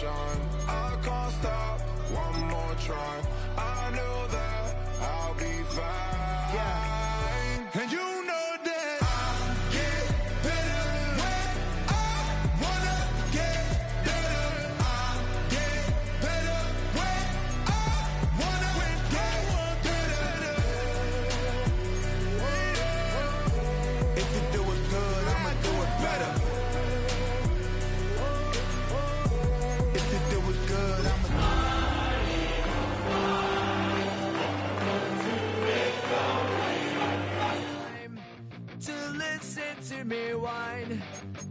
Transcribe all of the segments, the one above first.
shine. I can't stop one more try. I know that I'll be fine. Yeah. And you know that I get better when I wanna get better. I get better when I wanna get better. If you do it good, I'ma do it better. If you do it good, to listen to me whine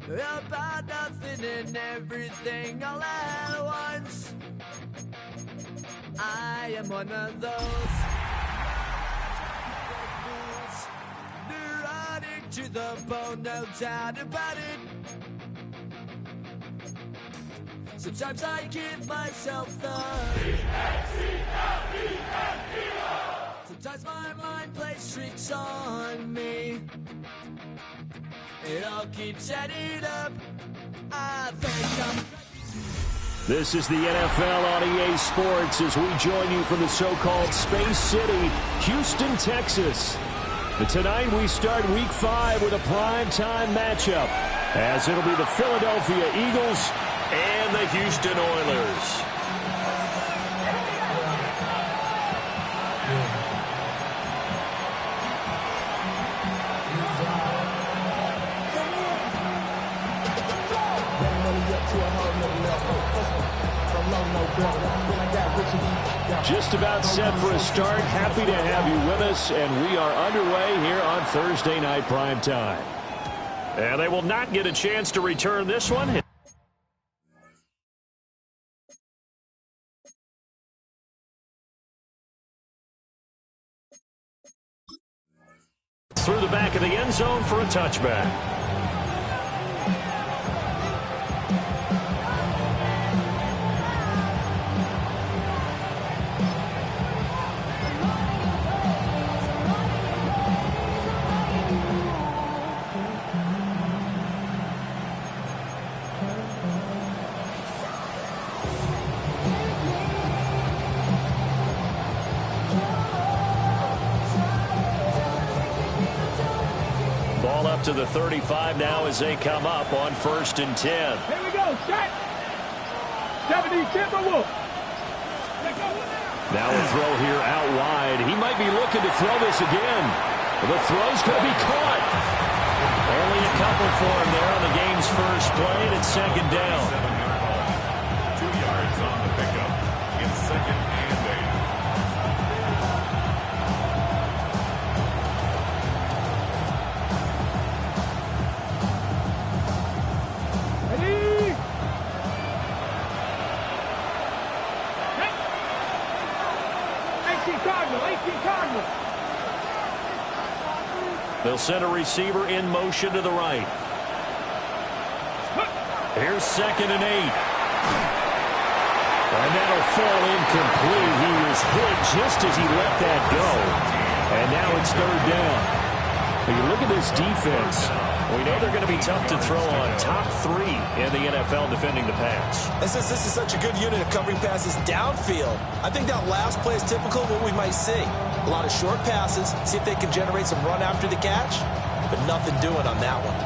about nothing and everything all at once. I am one of those neurotic to the bone, no doubt about it. Sometimes I give myself the sometimes my mind plays tricks on me. It all keeps adding up. I think I'm... This is the NFL on EA Sports as we join you from the so-called Space City, Houston, Texas. And tonight we start Week 5 with a primetime matchup, as it'll be the Philadelphia Eagles and the Houston Oilers. Just about set for a start. Happy to have you with us, and we are underway here on Thursday Night Primetime. And they will not get a chance to return this one. Through the back of the end zone for a touchback. To the 35 now as they come up on 1st and 10. Here we go, set. 70, Timberwolf. Now a throw here out wide. He might be looking to throw this again. The throw's going to be caught. Only a couple for him there on the game's first play, and it's 2nd down. 2 yards on the pickup. It's 2nd and 8. They'll send a receiver in motion to the right. Here's 2nd and 8. And that'll fall incomplete. He was hit just as he let that go. And now it's 3rd down. When you look at this defense, we know they're going to be tough to throw on. Top 3 in the NFL defending the pass. And since this is such a good unit of covering passes downfield, I think that last play is typical of what we might see. A lot of short passes, see if they can generate some run after the catch, but nothing doing on that one.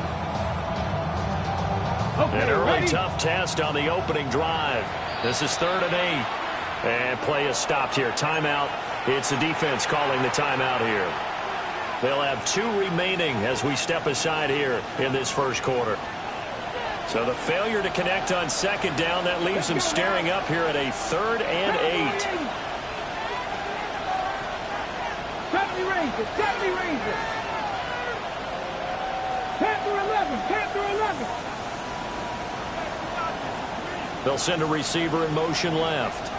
Okay, an early tough test on the opening drive. This is 3rd and 8. And play is stopped here. Timeout. It's the defense calling the timeout here. They'll have 2 remaining as we step aside here in this first quarter. So the failure to connect on 2nd down, that leaves them staring up here at a 3rd and 8. 70 Rangers, 70 Rangers. 10 through 11, 10 through 11. They'll send a receiver in motion left.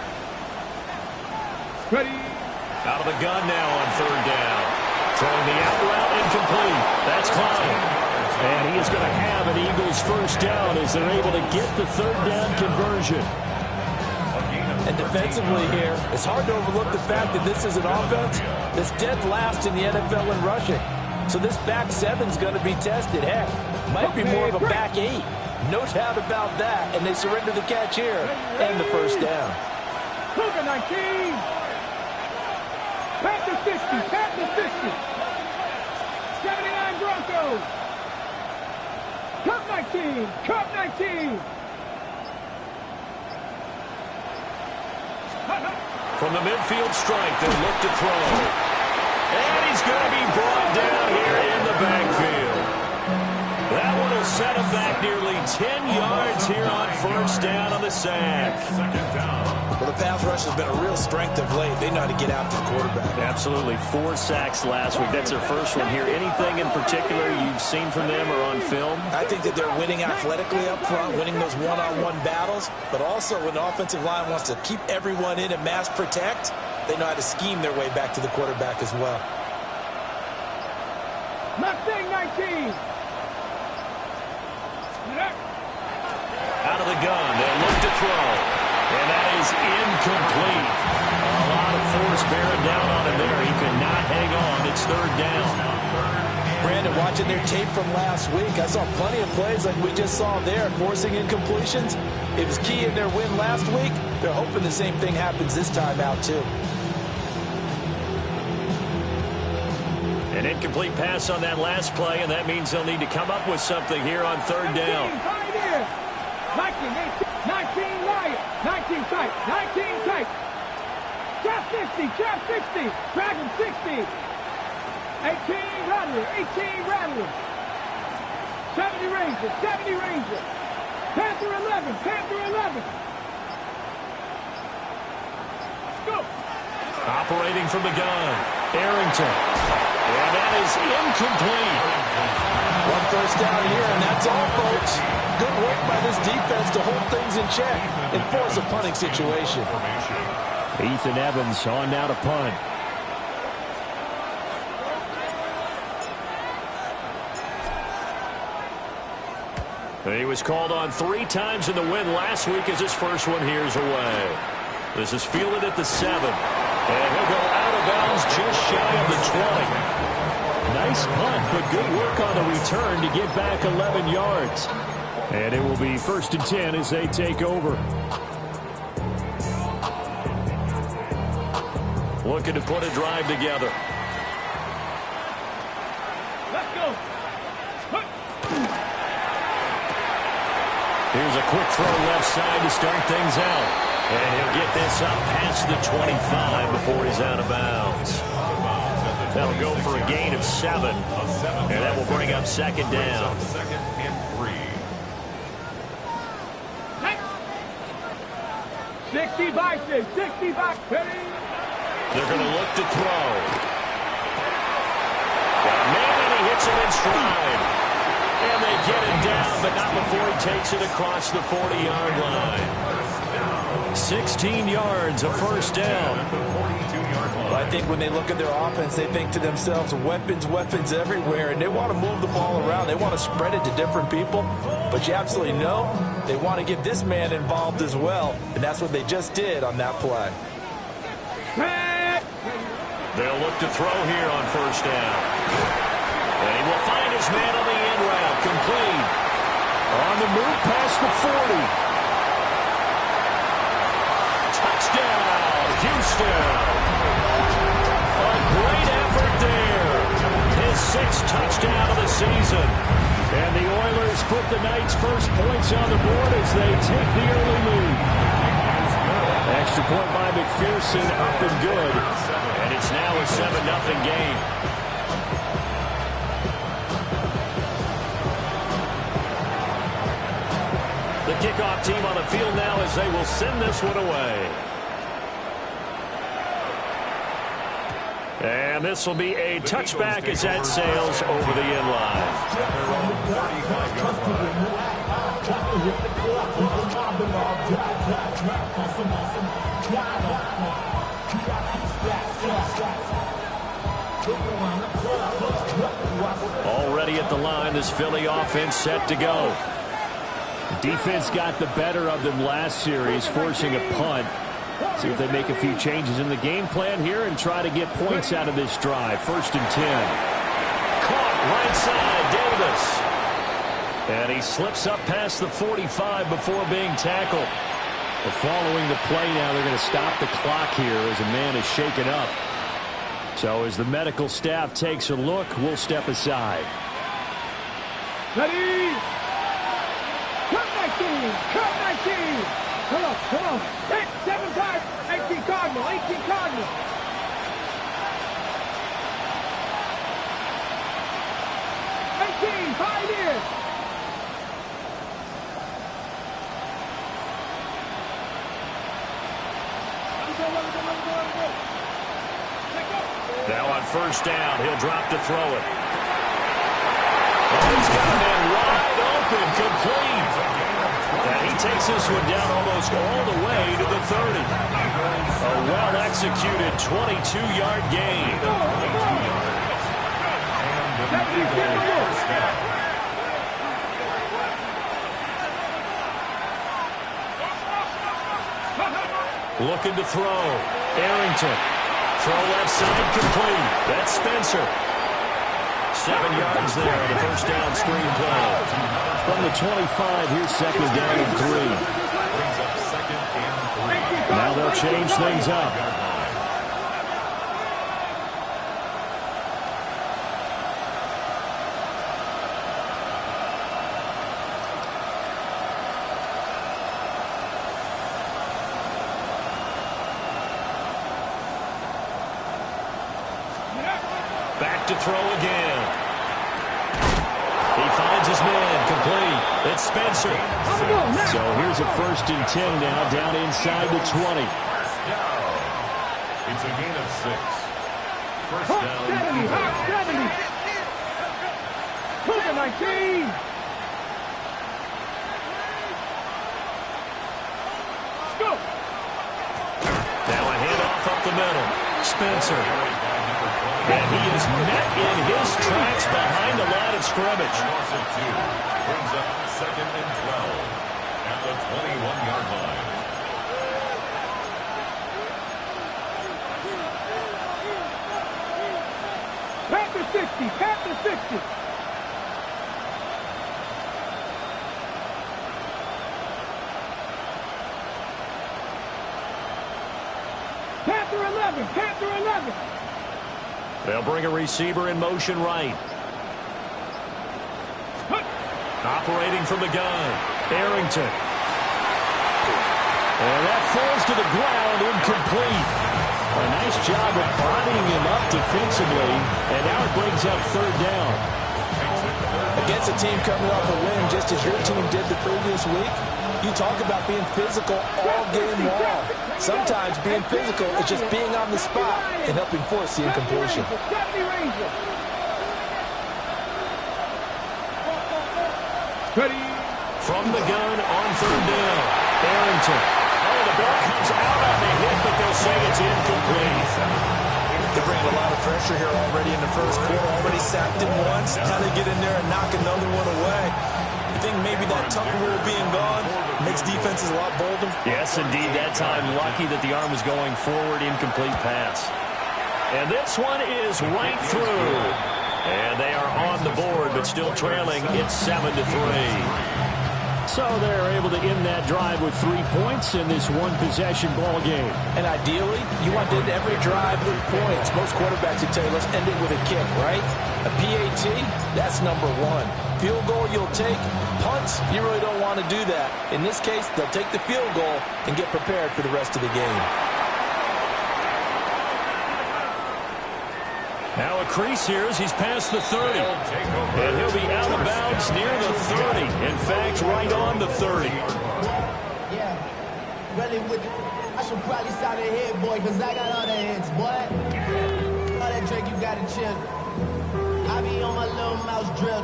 Ready. Out of the gun now on 3rd down. Throwing the out route incomplete. That's Clowney. And he is going to have an Eagles first down as they're able to get the 3rd down conversion. And defensively here, it's hard to overlook the fact that this is an offense that's dead last in the NFL in rushing. So this back seven's going to be tested. Heck, might be more of a back eight. No doubt about that. And they surrender the catch here and the first down. Cougar 19. Panthers 60. Panthers 60. 79 Broncos. Cup 19. Cup 19. From the midfield strike, they look to throw. And he's going to be brought down here in the backfield. That one will set him back nearly 10 yards here on first down on the sack. Second down. Well, the pass rush has been a real strength of late. They know how to get after the quarterback. Absolutely. 4 sacks last week. That's their first one here. Anything in particular you've seen from them or on film? I think that they're winning athletically up front, winning those one-on-one battles, but also when the offensive line wants to keep everyone in and mass protect, they know how to scheme their way back to the quarterback as well. Mustang 19. Out of the gun. They'll look to throw. And that is incomplete. A lot of force bearing down on him there. He could not hang on. It's third down. Brandon, watching their tape from last week, I saw plenty of plays like we just saw there, forcing incompletions. It was key in their win last week. They're hoping the same thing happens this time out, too. An incomplete pass on that last play, and that means they'll need to come up with something here on third down. 19 Lion, 19 tight, 19 tight. Trap 60, trap 60, Dragon 60. 18 Rattler, 18 Rattler. 70 Ranger, 70 Ranger. Panther 11, Panther 11. Go. Operating from the gun, Arrington. And that is incomplete. One first down here, and that's all, folks. Good work by this defense to hold things in check and force a punting situation. Ethan Evans on now to punt. He was called on 3 times in the win last week as his first one here's away. This is fielded at the 7. And he'll go out of bounds just shy of the 20. Nice punt, but good work on the return to get back 11 yards. And it will be 1st and 10 as they take over. Looking to put a drive together. Let's go. Here's a quick throw left side to start things out. And he'll get this up past the 25 before he's out of bounds. That'll go for a gain of 7. And that will bring up second down. 2nd and 3. 60 Bison, 60 Bison. They're going to look to throw. Man, and he hits him in stride. And they get him down, but not before he takes it across the 40-yard line. 16 yards, a first down. Well, I think when they look at their offense, they think to themselves, weapons, weapons everywhere, and they want to move the ball around. They want to spread it to different people, but you absolutely know they want to get this man involved as well, and that's what they just did on that play. They'll look to throw here on first down. And he will find his man on the end route, complete. On the move past the 40. Touchdown, Houston. A great effort there. His 6th touchdown of the season. And the Oilers put the Knights' first points on the board as they take the early lead. Extra point by McPherson, up and good. And it's now a 7-0 game. The kickoff team on the field now as they will send this one away. And this will be a touchback as that sails over the end line. Already at the line, this Philly offense set to go. Defense got the better of them last series, forcing a punt. See if they make a few changes in the game plan here and try to get points out of this drive. 1st and 10. Caught Right side, Davis. And he slips up past the 45 before being tackled. Well, following the play now, they're going to stop the clock here as a man is shaken up. So as the medical staff takes a look, we'll step aside. Ready? Come 19! Come 19! Come on, come on. 7 times. 18 Cardinal, 18 Cardinal. 18, 5 years. Now on first down, he'll drop to throw it. Oh, he's got a man wide open, complete. And he takes this one down almost all the way to the 30. A well-executed 22-yard gain. Looking to throw. Arrington. Throw left side complete. That's Spencer. 7 yards there on the first down screen play. From the 25, here's second down and 3. Now they'll change things up. Back to throw again. He finds his man, complete. It's Spencer. So here's a 1st and 10 now, down inside the 20. It's a gain of 6. First Hot down. 70, hot 70. Cougar 19. Let's go. Now a handoff up the middle. Spencer. And he is met in his tracks behind the line of scrimmage. Loss of 2. Brings up second and 12 at the 21-yard line. Panther 60, Panther 60. Panther 11, Panther 11. They'll bring a receiver in motion right. Operating from the gun, Arrington. And that falls to the ground, incomplete. A nice job of bodying him up defensively, and now it brings up third down. Against a team coming off a win just as your team did the previous week, you talk about being physical all game long. Sometimes being physical is just being on the spot and helping force the incompletion. Ready? From the gun on third down, Arrington. Oh, the ball comes out on the hit, but they'll say it's incomplete. They're bringing a lot of pressure here already in the first quarter. Already sacked him once. Now they get in there and knock another one away. I think maybe that Tucker rule being gone makes defenses a lot bolder. Yes, indeed. That time, lucky that the arm was going forward, incomplete pass. And this one is right through. And they are on the board, but still trailing. It's 7-3. So they're able to end that drive with 3 points in this one-possession ball game. And ideally, you want to end every drive with points. Most quarterbacks would tell you, let's end it with a kick, right? A PAT, that's number 1. Field goal you'll take. Punts, you really don't want to do that. In this case, they'll take the field goal and get prepared for the rest of the game. Now a crease here as he's past the 30. And he'll be out of bounds near the 30. In fact, right on the 30. Yeah, really with I should probably start a head, boy, because I got all the heads, boy. All that drink, you got to chill. I be on my little mouse drill.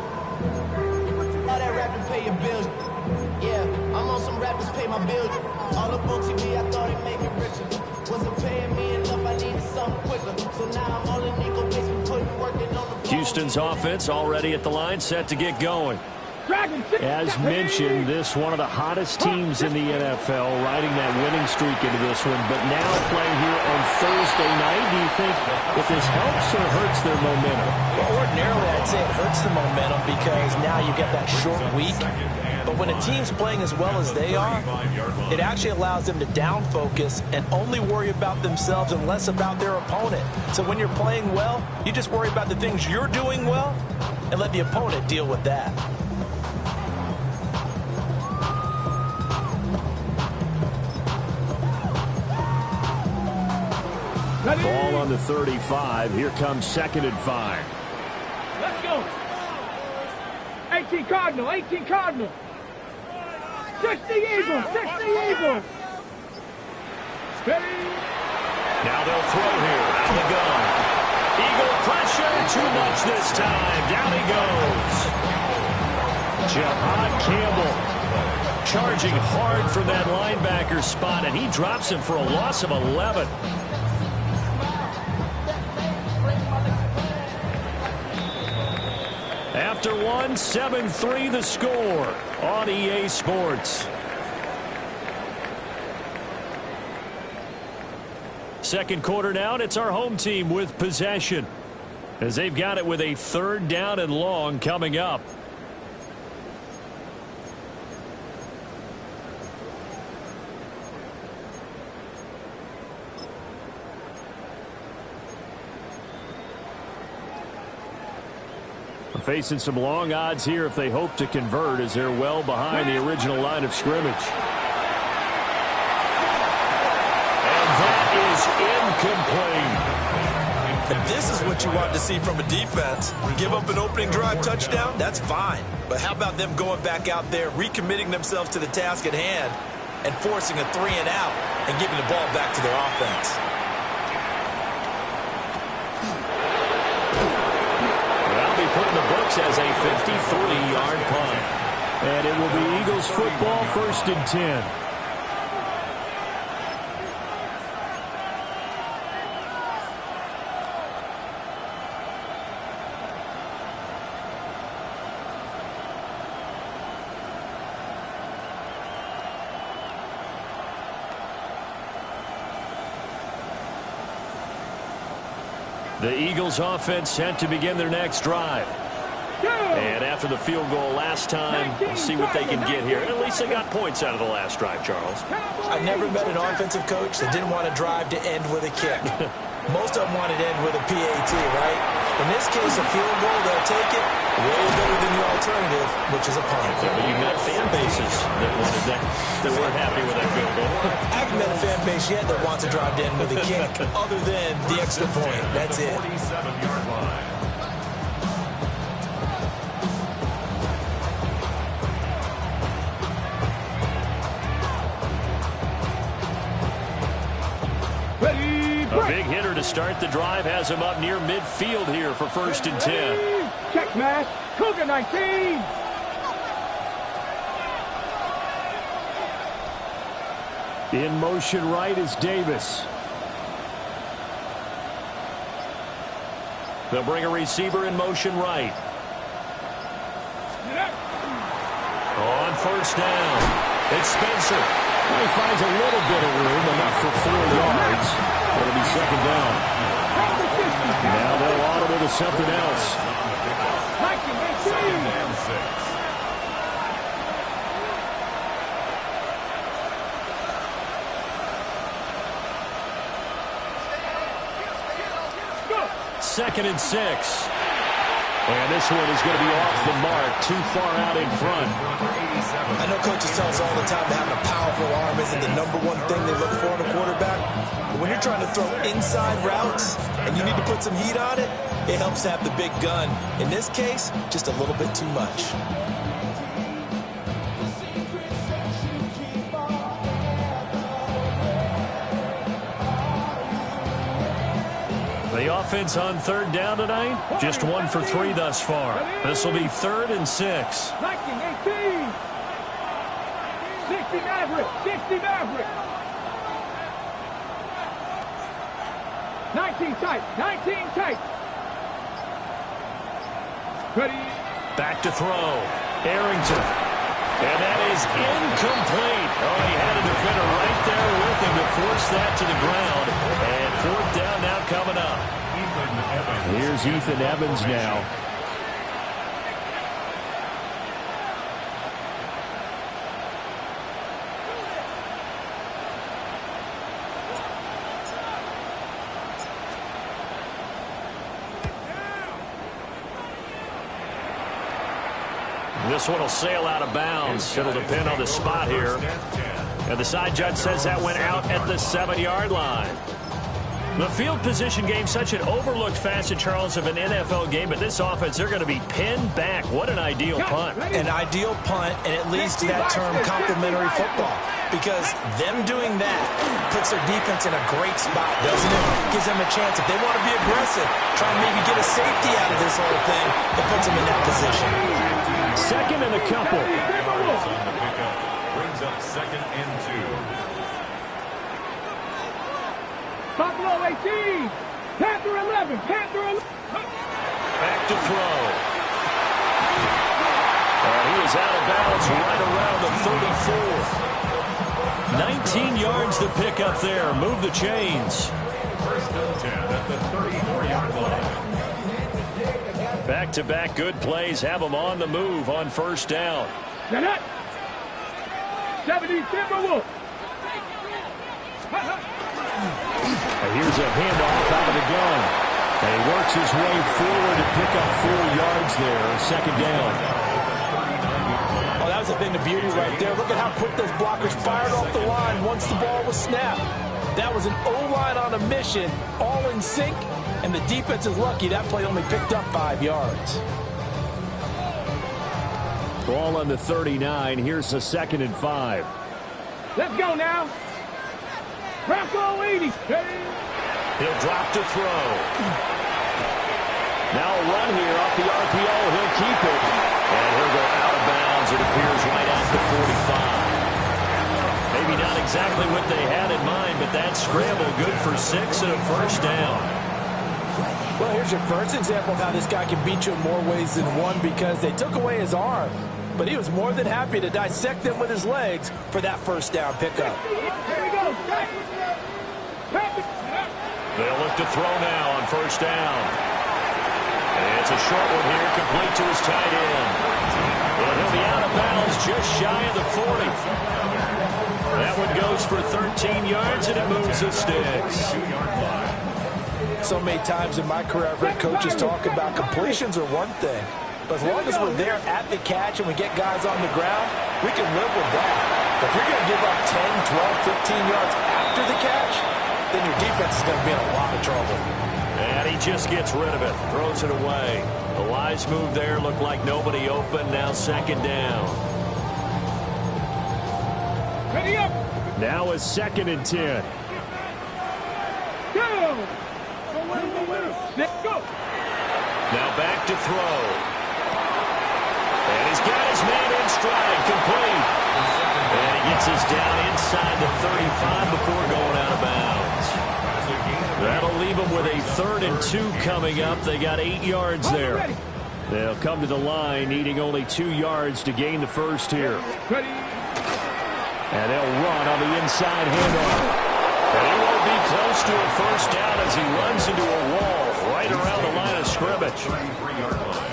All that rap to pay your bills. Yeah, I'm on some rappers pay my bills. All up on TV, I thought it made me richer. Wasn't paying me enough, I needed something quicker. So now I'm all in Nico basement, putting working on the Houston's offense already at the line, set to get going. As mentioned, this one of the hottest teams in the NFL, riding that winning streak into this one, but now playing here on Thursday night. Do you think if this helps or hurts their momentum? Well, ordinarily, I'd say it hurts the momentum because now you get that short week. But when a team's playing as well as they are, it actually allows them to down focus and only worry about themselves and less about their opponent. So when you're playing well, you just worry about the things you're doing well and let the opponent deal with that. Ball on the 35. Here comes 2nd and 5. Let's go. 18 Cardinal, 18 Cardinal. 60 Eagles, 60 Eagles. Steady. Now they'll throw here. Out the gun. Eagle pressure. Too much this time. Down he goes. Jahad Campbell charging hard for that linebacker spot, and he drops him for a loss of 11. After one, 7-3 the score on EA Sports. Second quarter now, and it's our home team with possession, as they've got it with a 3rd down and long coming up. Facing some long odds here if they hope to convert, as they're well behind the original line of scrimmage. And that is incomplete. If this is what you want to see from a defense, give up an opening drive touchdown, that's fine. But how about them going back out there, recommitting themselves to the task at hand, and forcing a 3 and out and giving the ball back to their offense? Put in the books as a 53-yard punt. And it will be Eagles football, 1st and 10. The Eagles offense set to begin their next drive. And after the field goal last time, we'll see what they can get here. At least they got points out of the last drive, Charles. I never met an offensive coach that didn't want to drive to end with a kick. Most of them wanted to end with a PAT, right? In this case, a field goal, they'll take it way better than the alternative, which is a punt. Yeah, but you've got fan bases that wanted that weren't happy with that field goal. I haven't met a fan base yet that wants to drive to end with a kick, other than the extra point. That's it. 47-yard line. A big hitter to start the drive has him up near midfield here for 1st and 10. Check match. Cougar 19. In motion right is Davis. They'll bring a receiver in motion right. On 1st down, it's Spencer. He finds a little bit of room, enough for 4 yards. It'll be 2nd down. Now they'll audible to something else. 2nd and 6. Second and 6. And this one is going to be off the mark, too far out in front. I know coaches tell us all the time that having a powerful arm isn't the #1 thing they look for in a quarterback. But when you're trying to throw inside routes and you need to put some heat on it, it helps to have the big gun. In this case, just a little bit too much. The offense on 3rd down tonight, just 1 for 3 thus far. This will be 3rd and 6. 19-18. 60 Maverick. 60 Maverick. 19 tight. 19 tight. Ready. Back to throw. Arrington. And that is incomplete. Oh, he had a defender right there with him to force that to the ground. And fourth down now coming up. Here's Ethan Evans now. This one will sail out of bounds. It'll depend on the spot here. And the side judge says that went out at the 7-yard line. The field position game, such an overlooked facet, Charles, of an NFL game. But this offense, they're going to be pinned back. What an ideal punt. An ideal punt, and it leads to that term complementary football. Because them doing that puts their defense in a great spot, doesn't it? Gives them a chance. If they want to be aggressive, try and maybe get a safety out of this whole thing, it puts them in that position. Second and a couple. Brings up 2nd and 2. Buffalo 18. Panther 11. Panther 11. Back to throw. He is out of bounds right around the 34. 19 yards to pick up there. Move the chains. 1st and 10 at the 34-yard line. Back-to-back good plays have them on the move on first down. 70 Timberwolves. Here's a handoff out of the gun. And he works his way forward to pick up 4 yards there. 2nd down. Oh, that was a thing of beauty right there. Look at how quick those blockers fired off the line once the ball was snapped. That was an O-line on a mission, all in sync, and the defense is lucky that play only picked up 5 yards. Ball on the 39. Here's the 2nd and 5. Let's go now. Bronco 80. He'll drop to throw. Now a run here off the RPO. He'll keep it. And he'll go out of bounds. It appears right at the 45. Maybe not exactly what they had in mind, but that scramble good for 6 and a first down. Well, here's your first example of how this guy can beat you in more ways than one, because they took away his arm, but he was more than happy to dissect them with his legs for that first down pickup. They'll look to throw now on first down. And it's a short one here, complete to his tight end. And he'll be out of bounds just shy of the 40. That one goes for 13 yards, and it moves the sticks. So many times in my career, I've heard coaches talk about completions are one thing. But as long as we're there at the catch and we get guys on the ground, we can live with that. But if you're going to give up 10, 12, 15 yards after the catch, then your defense is going to be in a lot of trouble. And he just gets rid of it, throws it away. A wise move there, looked like nobody open, now 2nd down. Ready up. Now a 2nd and 10. Go. Let's go. Now back to throw. And he's got his man in stride, complete. And he gets us down inside the 35 before going out of bounds. That'll leave them with a 3rd and 2 coming up. They got 8 yards there. They'll come to the line, needing only 2 yards to gain the first here. And they'll run on the inside handoff. And he won't be close to a first down as he runs into a wall right around the line of scrimmage.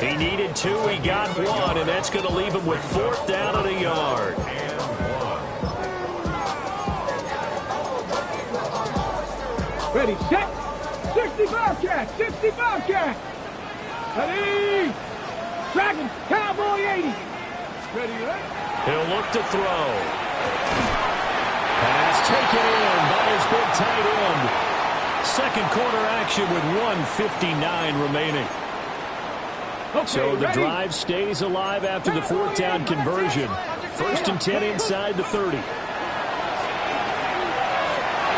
He needed 2, he got 1, and that's going to leave him with 4th down and a yard. Ready, set. 65 catch. 65 catch. Ready. Dragon. Cowboy 80. Ready, right? He'll look to throw. Pass taken in by his big tight end. 2nd quarter action with 1:59 remaining. Okay, So the ready? drive stays alive after the 4th down conversion. 1st and 10 inside the 30.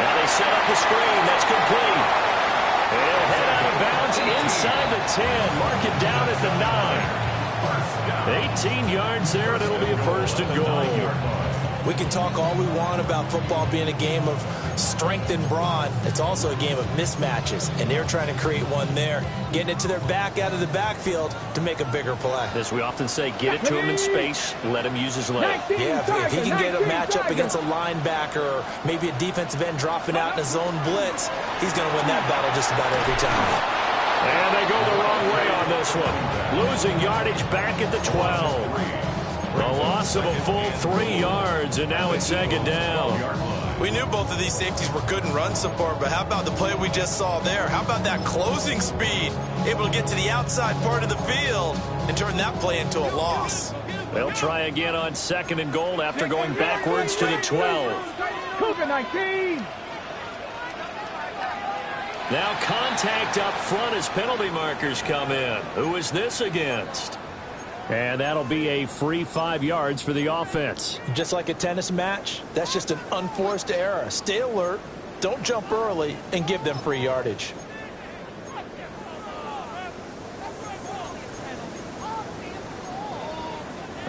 Now they set up the screen. That's complete. They'll head out of bounds inside the 10. Mark it down at the 9. 18 yards there, and it'll be a 1st and goal. We can talk all we want about football being a game of strength and brawn. It's also a game of mismatches, and they're trying to create one there, getting it to their back out of the backfield to make a bigger play. As we often say, get it to him in space, let him use his leg. Yeah, if he can get a matchup against a linebacker or maybe a defensive end dropping out in a zone blitz, he's going to win that battle just about every time. And they go the wrong way on this one. Losing yardage back at the 12. A loss of a full 3 yards, and now it's second down. We knew both of these safeties were good in run support, but how about the play we just saw there? How about that closing speed? Able to get to the outside part of the field and turn that play into a loss. They'll try again on 2nd and goal after going backwards to the 12. Cougar 19. Now contact up front as penalty markers come in. Who is this against? And that'll be a free 5 yards for the offense. Just like a tennis match, that's just an unforced error. Stay alert, don't jump early, and give them free yardage.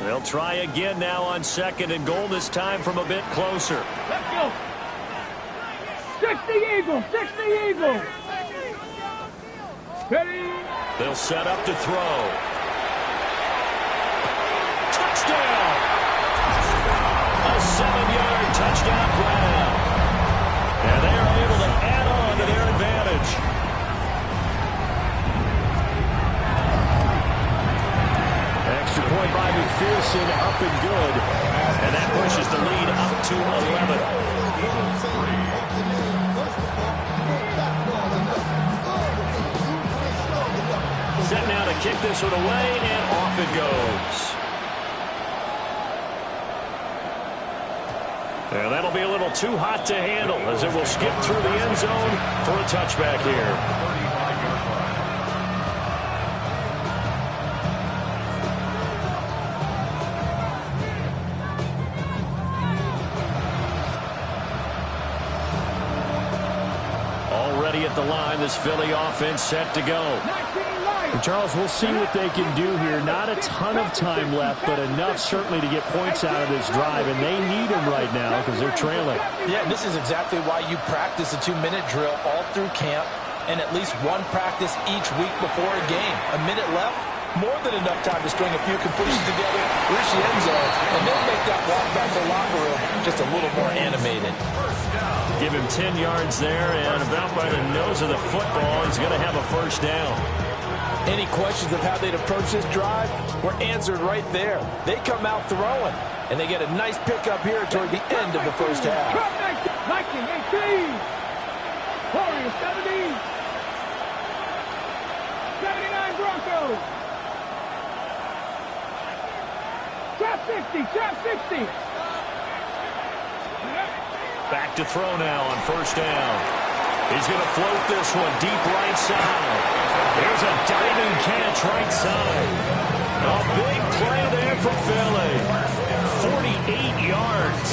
They'll try again now on 2nd and goal, this time from a bit closer. Let's go. 60 Eagles, 60 Eagles. Ready? They'll set up to throw. Touchdown! A 7-yard touchdown grab. And they are able to add on to their advantage. Extra point by McPherson, up and good. And that pushes the lead up to 11. Set now to kick this one away, and off it goes. And that'll be a little too hot to handle as it will skip through the end zone for a touchback here. Already at the line, this Philly offense set to go. And Charles, we'll see what they can do here. Not a ton of time left, but enough certainly to get points out of this drive, and they need them right now because they're trailing. Yeah, and this is exactly why you practice a 2-minute drill all through camp and at least one practice each week before a game. A minute left, more than enough time to string a few completions together, reach the end zone, and then make that walk back to the locker room just a little more animated. Give him 10 yards there, and about by the nose of the football, he's going to have a first down. Any questions of how they'd approach this drive were answered right there. They come out throwing, and they get a nice pickup here toward the end of the first half. 19-18. Warriors 70. 79 Broncos. Trap 60. Trap 60. Back to throw now on first down. He's going to float this one deep right side. Here's a diving catch right side. A big play there for Philly. 48 yards.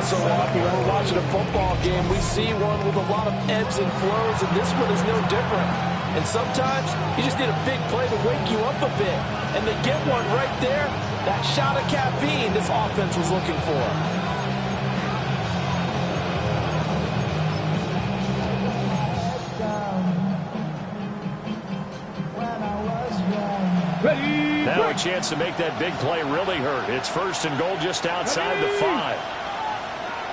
So often when we're watching a football game, we see one with a lot of ebbs and flows, and this one is no different. And sometimes you just need a big play to wake you up a bit. And they get one right there. That shot of caffeine this offense was looking for. Now a chance to make that big play really hurt. It's 1st and goal just outside the 5.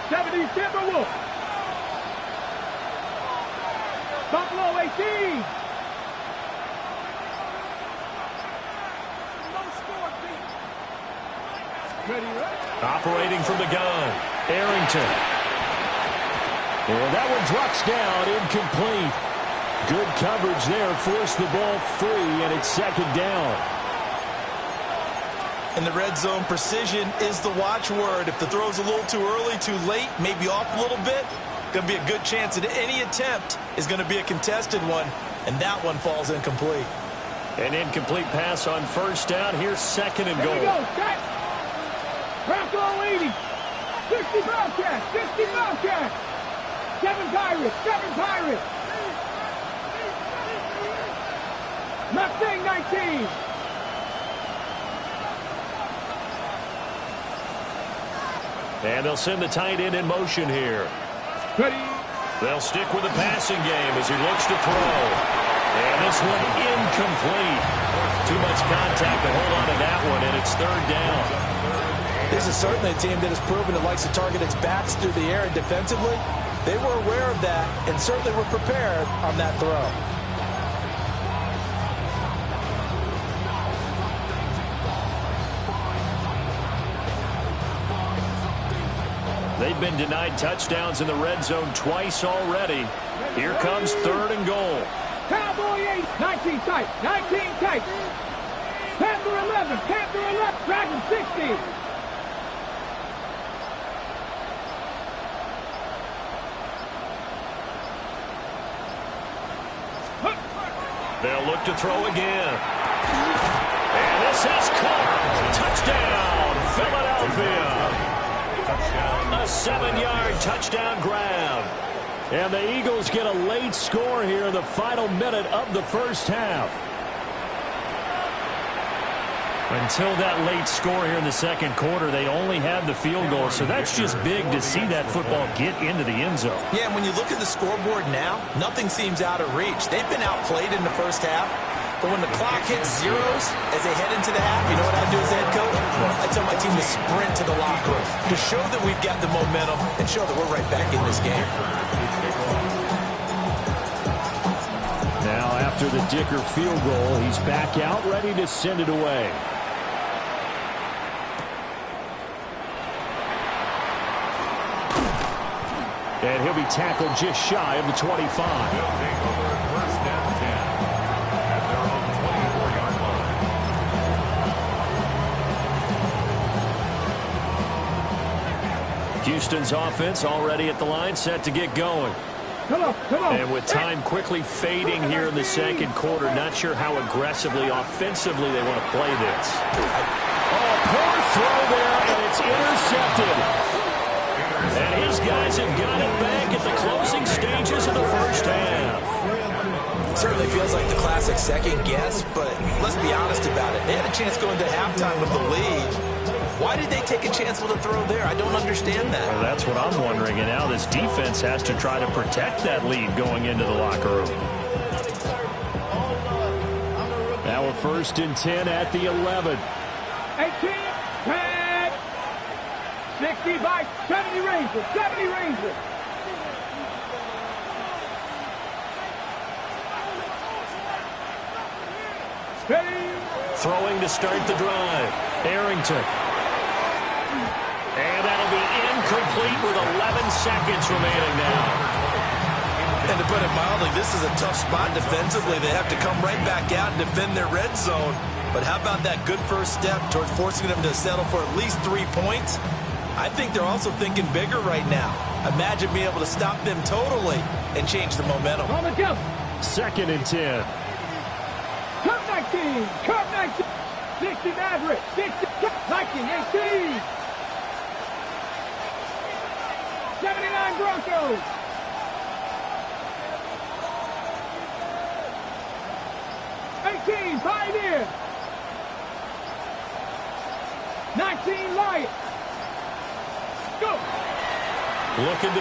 70 Timberwolves. Buffalo 18. Operating from the gun, Arrington. And that one drops down, incomplete. Good coverage there, forced the ball free, and it's 2nd down. In the red zone, precision is the watchword. If the throw's a little too early, too late, maybe off a little bit, going to be a good chance that any attempt is going to be a contested one, and that one falls incomplete. An incomplete pass on first down. Here's 2nd and goal. Here we go, set. Bronco 80. 60 Bobcats. 60 Bobcats. 7 Pirates. 7 Pirates. Mustang 19. And they'll send the tight end in motion here. Ready. They'll stick with the passing game as he looks to throw. And this one incomplete. Too much contact to hold on to that one, and it's third down. This is certainly a team that has proven it likes to target its backs through the air and defensively. They were aware of that and certainly were prepared on that throw. They've been denied touchdowns in the red zone twice already. Here comes third and goal. Cowboy 8, 19 tight, 19 tight. Panther 11, Panther 11, Dragon 60. They'll look to throw again. And this is caught. Touchdown, Philadelphia. A 7-yard touchdown grab. And the Eagles get a late score here in the final minute of the first half. Until that late score here in the second quarter, they only had the field goal. So that's just big to see that football get into the end zone. Yeah, and when you look at the scoreboard now, nothing seems out of reach. They've been outplayed in the first half. But when the clock hits zeros as they head into the half, you know what I do as head coach? I tell my team to sprint to the locker room to show that we've got the momentum and show that we're right back in this game. Now after the Dicker field goal, he's back out ready to send it away. And he'll be tackled just shy of the 25. He'll take over first down 10 at their own 24-yard line. Houston's offense already at the line, set to get going. Come on, come on. And with time quickly fading here in the second quarter, not sure how aggressively, offensively they want to play this. Oh, poor throw there, and it's intercepted. And his guys have got it back at the closing stages of the first half. It certainly feels like the classic second guess, but let's be honest about it. They had a chance going to halftime with the lead. Why did they take a chance with a throw there? I don't understand that. Well, that's what I'm wondering. And now this defense has to try to protect that lead going into the locker room. Now a 1st and 10 at the 11. 18, 10, 65, 70 Rangers, 70 Rangers. Ready. Throwing to start the drive. Arrington. And that'll be incomplete with 11 seconds remaining now. And to put it mildly, this is a tough spot defensively. They have to come right back out and defend their red zone. But how about that good first step towards forcing them to settle for at least 3 points? I think they're also thinking bigger right now. Imagine being able to stop them totally and change the momentum. On the jump. 2nd and 10. Curve 19, curve 19. 60 Maverick, 60, 19, 18. 79 Broncos. 18 Pioneer. 19 Lions. Go. Looking to